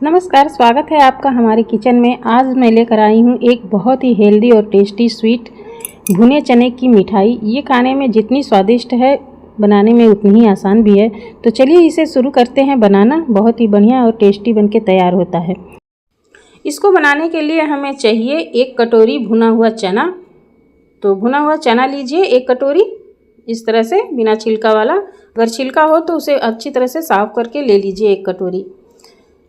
नमस्कार, स्वागत है आपका हमारे किचन में। आज मैं लेकर आई हूँ एक बहुत ही हेल्दी और टेस्टी स्वीट भुने चने की मिठाई। ये खाने में जितनी स्वादिष्ट है, बनाने में उतनी ही आसान भी है। तो चलिए इसे शुरू करते हैं बनाना। बहुत ही बढ़िया और टेस्टी बनके तैयार होता है। इसको बनाने के लिए हमें चाहिए 1 कटोरी भुना हुआ चना। तो भुना हुआ चना लीजिए 1 कटोरी, इस तरह से बिना छिलका वाला। अगर छिलका हो तो उसे अच्छी तरह से साफ़ करके ले लीजिए 1 कटोरी।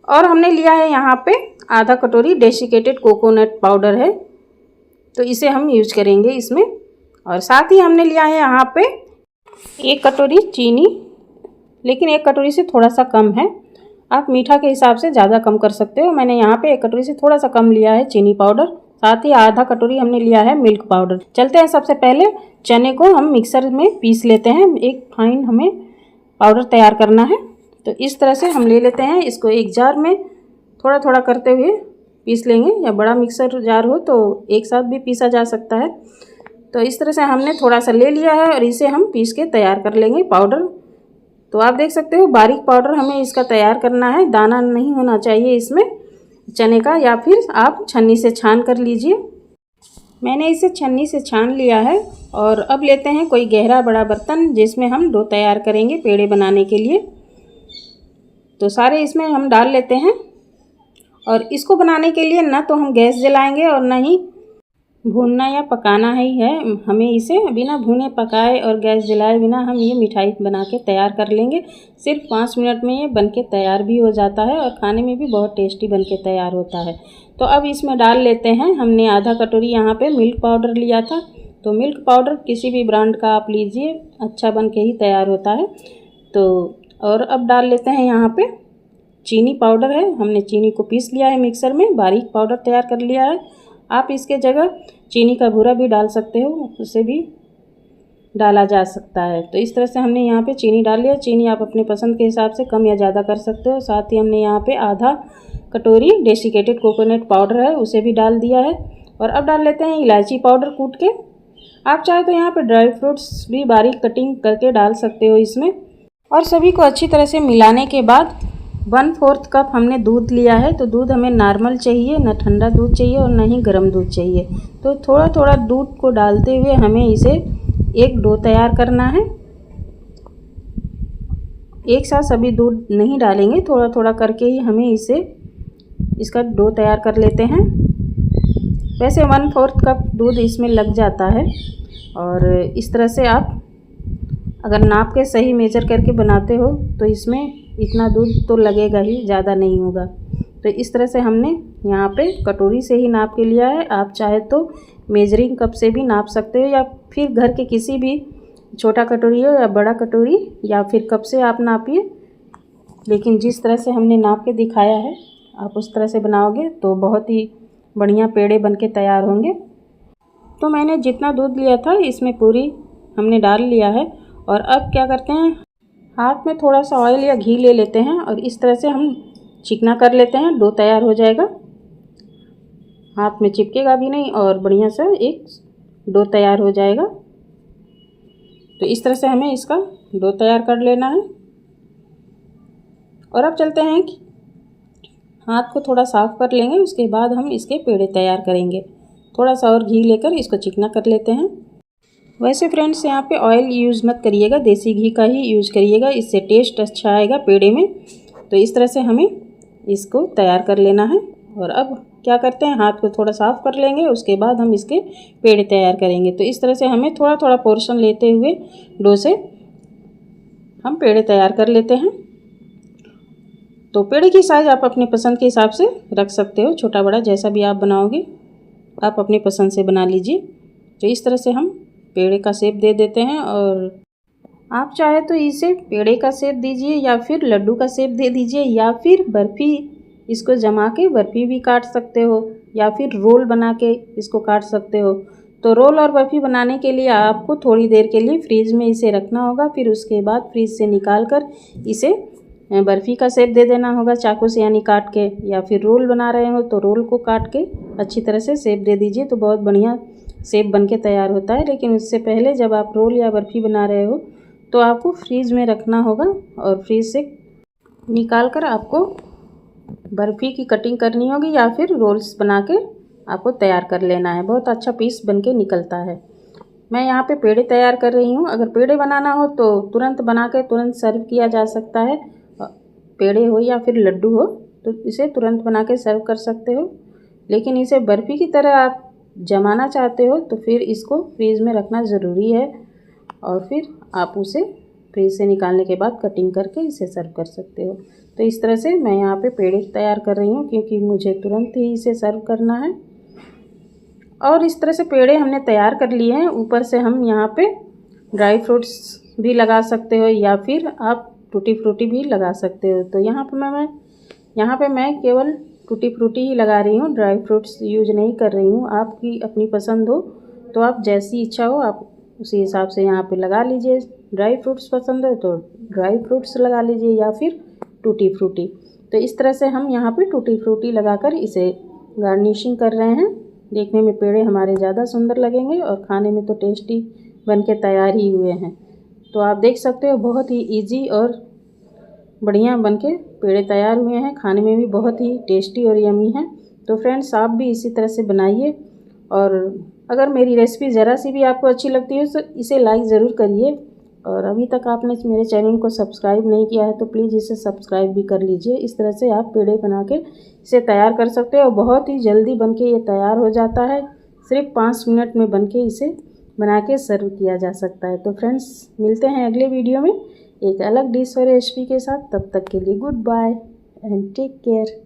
और हमने लिया है यहाँ पे आधा कटोरी डेसिकेटेड कोकोनट पाउडर है, तो इसे हम यूज करेंगे इसमें। और साथ ही हमने लिया है यहाँ पे 1 कटोरी चीनी, लेकिन 1 कटोरी से थोड़ा सा कम है। आप मीठा के हिसाब से ज़्यादा कम कर सकते हो। मैंने यहाँ पे 1 कटोरी से थोड़ा सा कम लिया है चीनी पाउडर। साथ ही आधा कटोरी हमने लिया है मिल्क पाउडर। चलते हैं, सबसे पहले चने को हम मिक्सर में पीस लेते हैं। एक फाइन हमें पाउडर तैयार करना है। तो इस तरह से हम ले लेते हैं इसको। एक जार में थोड़ा थोड़ा करते हुए पीस लेंगे, या बड़ा मिक्सर जार हो तो एक साथ भी पीसा जा सकता है। तो इस तरह से हमने थोड़ा सा ले लिया है और इसे हम पीस के तैयार कर लेंगे पाउडर। तो आप देख सकते हो बारीक पाउडर हमें इसका तैयार करना है। दाना नहीं होना चाहिए इसमें चने का, या फिर आप छन्नी से छान कर लीजिए। मैंने इसे छन्नी से छान लिया है। और अब लेते हैं कोई गहरा बड़ा बर्तन जिसमें हम डो तैयार करेंगे पेड़े बनाने के लिए। तो सारे इसमें हम डाल लेते हैं। और इसको बनाने के लिए ना तो हम गैस जलाएंगे और ना ही भूनना या पकाना ही है। हमें इसे बिना भुने पकाए और गैस जलाए बिना हम ये मिठाई बना के तैयार कर लेंगे। सिर्फ 5 मिनट में ये बनके तैयार भी हो जाता है और खाने में भी बहुत टेस्टी बनके तैयार होता है। तो अब इसमें डाल लेते हैं, हमने आधा कटोरी यहाँ पे मिल्क पाउडर लिया था। तो मिल्क पाउडर किसी भी ब्रांड का आप लीजिए, अच्छा बन के ही तैयार होता है। तो और अब डाल लेते हैं यहाँ पे चीनी पाउडर है। हमने चीनी को पीस लिया है मिक्सर में, बारीक पाउडर तैयार कर लिया है। आप इसके जगह चीनी का भूरा भी डाल सकते हो, उसे भी डाला जा सकता है। तो इस तरह से हमने यहाँ पे चीनी डाल लिया। चीनी आप अपने पसंद के हिसाब से कम या ज़्यादा कर सकते हो। साथ ही हमने यहाँ पे आधा कटोरी डेसिकेटेड कोकोनट पाउडर है, उसे भी डाल दिया है। और अब डाल लेते हैं इलायची पाउडर कूट के। आप चाहे तो यहाँ पे ड्राई फ्रूट्स भी बारीक कटिंग करके डाल सकते हो इसमें। और सभी को अच्छी तरह से मिलाने के बाद 1/4 कप हमने दूध लिया है। तो दूध हमें नॉर्मल चाहिए, ना ठंडा दूध चाहिए और ना ही गर्म दूध चाहिए। तो थोड़ा थोड़ा दूध को डालते हुए हमें इसे एक डो तैयार करना है। एक साथ सभी दूध नहीं डालेंगे, थोड़ा थोड़ा करके ही हमें इसका डो तैयार कर लेते हैं। वैसे 1/4 कप दूध इसमें लग जाता है। और इस तरह से आप अगर नाप के सही मेजर करके बनाते हो तो इसमें इतना दूध तो लगेगा ही, ज़्यादा नहीं होगा। तो इस तरह से हमने यहाँ पे कटोरी से ही नाप के लिया है। आप चाहे तो मेजरिंग कप से भी नाप सकते हो, या फिर घर के किसी भी छोटा कटोरी हो या बड़ा कटोरी या फिर कप से आप नापिए। लेकिन जिस तरह से हमने नाप के दिखाया है आप उस तरह से बनाओगे तो बहुत ही बढ़िया पेड़े बन के तैयार होंगे। तो मैंने जितना दूध लिया था इसमें पूरी हमने डाल लिया है। और अब क्या करते हैं, हाथ में थोड़ा सा ऑयल या घी ले लेते हैं और इस तरह से हम चिकना कर लेते हैं। डो तैयार हो जाएगा, हाथ में चिपकेगा भी नहीं और बढ़िया सा एक डो तैयार हो जाएगा। तो इस तरह से हमें इसका डो तैयार कर लेना है। और अब चलते हैं कि हाथ को थोड़ा साफ़ कर लेंगे, उसके बाद हम इसके पेड़े तैयार करेंगे। थोड़ा सा और घी लेकर इसको चिकना कर लेते हैं। वैसे फ्रेंड्स यहाँ पे ऑयल यूज़ मत करिएगा, देसी घी का ही यूज़ करिएगा, इससे टेस्ट अच्छा आएगा पेड़े में। तो इस तरह से हमें इसको तैयार कर लेना है। और अब क्या करते हैं, हाथ को थोड़ा साफ़ कर लेंगे, उसके बाद हम इसके पेड़े तैयार करेंगे। तो इस तरह से हमें थोड़ा थोड़ा पोर्शन लेते हुए डो से हम पेड़े तैयार कर लेते हैं। तो पेड़े की साइज़ आप अपनी पसंद के हिसाब से रख सकते हो, छोटा बड़ा जैसा भी आप बनाओगे आप अपनी पसंद से बना लीजिए। तो इस तरह से हम पेड़े का शेप दे देते हैं। और आप चाहे तो इसे पेड़े का शेप दीजिए, या फिर लड्डू का शेप दे दीजिए, या फिर बर्फ़ी इसको जमा के बर्फ़ी भी काट सकते हो, या फिर रोल बना के इसको काट सकते हो। तो रोल और बर्फ़ी बनाने के लिए आपको थोड़ी देर के लिए फ्रीज़ में इसे रखना होगा। फिर उसके बाद फ्रीज़ से निकाल कर इसे बर्फ़ी का शेप दे देना होगा चाकू से, यानी काट के। या फिर रोल बना रहे हो तो रोल को काट के अच्छी तरह से शेप दे दीजिए, तो बहुत बढ़िया शेप बन के तैयार होता है। लेकिन उससे पहले जब आप रोल या बर्फ़ी बना रहे हो तो आपको फ्रीज़ में रखना होगा, और फ्रीज़ से निकाल कर आपको बर्फ़ी की कटिंग करनी होगी या फिर रोल्स बना के आपको तैयार कर लेना है। बहुत अच्छा पीस बनके निकलता है। मैं यहाँ पे पेड़े तैयार कर रही हूँ। अगर पेड़े बनाना हो तो तुरंत बना के तुरंत सर्व किया जा सकता है। पेड़े हो या फिर लड्डू हो तो इसे तुरंत बना के सर्व कर सकते हो। लेकिन इसे बर्फ़ी की तरह आप जमाना चाहते हो तो फिर इसको फ्रीज़ में रखना ज़रूरी है और फिर आप उसे फ्रीज से निकालने के बाद कटिंग करके इसे सर्व कर सकते हो। तो इस तरह से मैं यहाँ पे पेड़े तैयार कर रही हूँ क्योंकि मुझे तुरंत ही इसे सर्व करना है। और इस तरह से पेड़े हमने तैयार कर लिए हैं। ऊपर से हम यहाँ पे ड्राई फ्रूट्स भी लगा सकते हो या फिर आप टूटी फ्रूटी भी लगा सकते हो। तो यहाँ पे मैं केवल टूटी फ्रूटी ही लगा रही हूँ, ड्राई फ्रूट्स यूज नहीं कर रही हूँ। आपकी अपनी पसंद हो तो आप जैसी इच्छा हो आप उसी हिसाब से यहाँ पे लगा लीजिए। ड्राई फ्रूट्स पसंद है तो ड्राई फ्रूट्स लगा लीजिए या फिर टूटी फ्रूटी। तो इस तरह से हम यहाँ पे टूटी फ्रूटी लगाकर इसे गार्निशिंग कर रहे हैं। देखने में पेड़े हमारे ज़्यादा सुंदर लगेंगे और खाने में तो टेस्टी बन के तैयार ही हुए हैं। तो आप देख सकते हो बहुत ही ईजी और बढ़िया बनके पेड़े तैयार हुए हैं। खाने में भी बहुत ही टेस्टी और यमी हैं। तो फ्रेंड्स आप भी इसी तरह से बनाइए और अगर मेरी रेसिपी ज़रा सी भी आपको अच्छी लगती है तो इसे लाइक ज़रूर करिए। और अभी तक आपने मेरे चैनल को सब्सक्राइब नहीं किया है तो प्लीज़ इसे सब्सक्राइब भी कर लीजिए। इस तरह से आप पेड़े बना के इसे तैयार कर सकते हो। बहुत ही जल्दी बनके ये तैयार हो जाता है। सिर्फ 5 मिनट में बनके इसे बना के सर्व किया जा सकता है। तो फ्रेंड्स मिलते हैं अगले वीडियो में एक अलग डिश और रेसिपी के साथ। तब तक के लिए goodbye and take care.